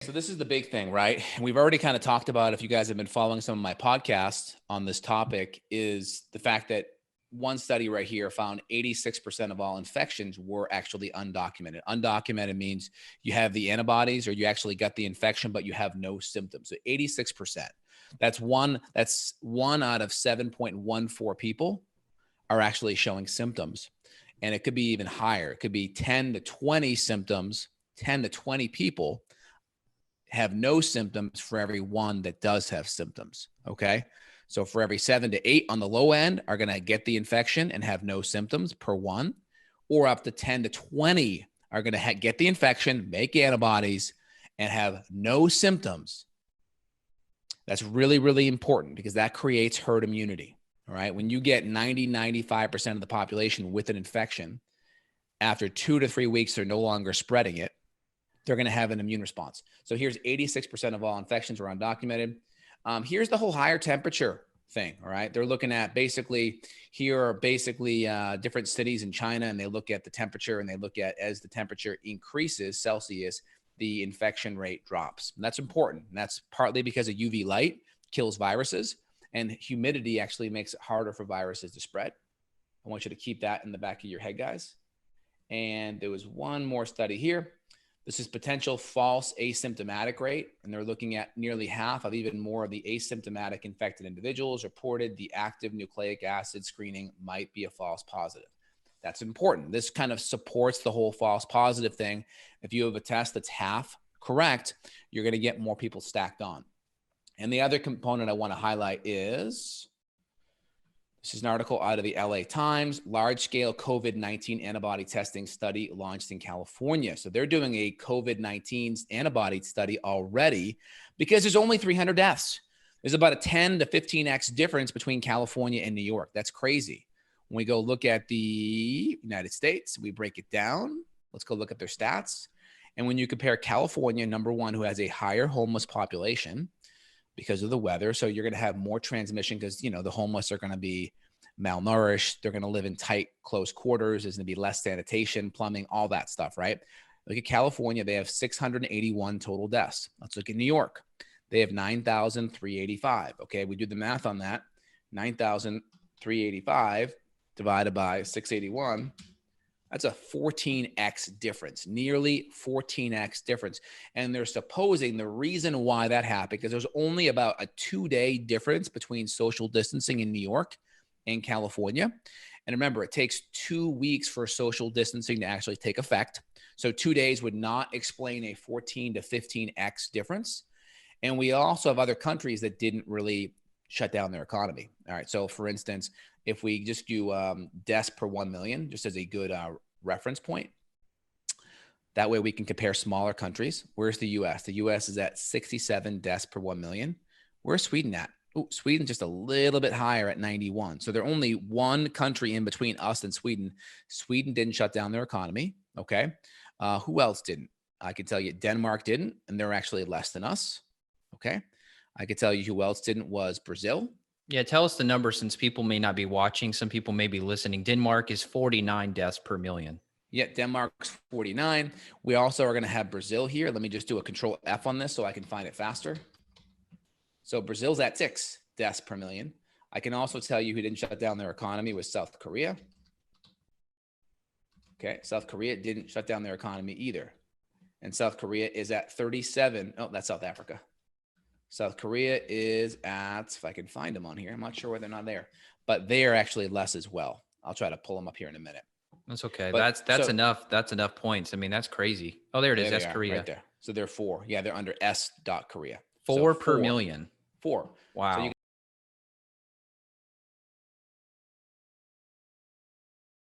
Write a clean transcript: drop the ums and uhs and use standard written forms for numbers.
So this is the big thing, right? And we've already kind of talked about, if you guys have been following some of my podcasts on this topic, is the fact that one study right here found 86% of all infections were actually undocumented. Undocumented means you have the antibodies or you actually got the infection, but you have no symptoms. So 86%. That's one out of 7.14 people are actually showing symptoms. And it could be even higher. It could be 10 to 20 symptoms, 10 to 20 people have no symptoms for every one that does have symptoms. Okay. So for every 7 to 8 on the low end are going to get the infection and have no symptoms per one, or up to 10 to 20 are going to get the infection, make antibodies, and have no symptoms. That's really, really important because that creates herd immunity. All right. When you get 95% of the population with an infection, after 2 to 3 weeks, they're no longer spreading it. They're going to have an immune response. So here's 86% of all infections are undocumented. Here's the whole higher temperature thing. All right. They're looking at basically different cities in China, and they look at the temperature and they look at, as the temperature increases Celsius, the infection rate drops. And that's important. And that's partly because of UV light kills viruses, and humidity actually makes it harder for viruses to spread. I want you to keep that in the back of your head, guys. And there was one more study here. This is potential false asymptomatic rate, and they're looking at nearly half of even more of the asymptomatic infected individuals reported the active nucleic acid screening might be a false positive. That's important. This kind of supports the whole false positive thing. If you have a test that's half correct, you're going to get more people stacked on. And the other component I want to highlight is, this is an article out of the LA Times, large-scale COVID-19 antibody testing study launched in California. So they're doing a COVID-19 antibody study already because there's only 300 deaths. There's about a 10 to 15x difference between California and New York. That's crazy. When we go look at the United States, we break it down. Let's go look at their stats. And when you compare California, number one, who has a higher homeless population, because of the weather. So you're going to have more transmission because, you know, the homeless are going to be malnourished. They're going to live in tight, close quarters. There's going to be less sanitation, plumbing, all that stuff, right? Look at California. They have 681 total deaths. Let's look at New York. They have 9,385. Okay, we do the math on that. 9,385 divided by 681. That's a 14x difference, nearly 14x difference. And they're supposing the reason why that happened, because there's only about a 2-day difference between social distancing in New York and California. And remember, it takes 2 weeks for social distancing to actually take effect. So 2 days would not explain a 14 to 15x difference. And we also have other countries that didn't really shut down their economy. All right. So for instance, if we just do deaths per 1 million, just as a good reference point, that way we can compare smaller countries. Where's the US? The US is at 67 deaths per 1 million. Where's Sweden at? Oh, Sweden just a little bit higher at 91. So they're only one country in between us and Sweden. Sweden didn't shut down their economy. Okay. Who else didn't? I can tell you Denmark didn't, and they're actually less than us. Okay. I could tell you who else didn't was Brazil. Yeah, tell us the number since people may not be watching. Some people may be listening. Denmark is 49 deaths per million. Yeah, Denmark's 49. We also are going to have Brazil here. Let me just do a control F on this so I can find it faster. So Brazil's at 6 deaths per million. I can also tell you who didn't shut down their economy was South Korea. Okay, South Korea didn't shut down their economy either. And South Korea is at 37. Oh, that's South Africa. South Korea is at, if I can find them on here, I'm not sure why they're not there, but they are actually less as well. I'll try to pull them up here in a minute. That's okay. But that's enough. That's enough points. I mean, that's crazy. Oh, there it is. That's Korea. Right there. So they're 4. Yeah, they're under S. Korea. Four per million. 4. Wow. So you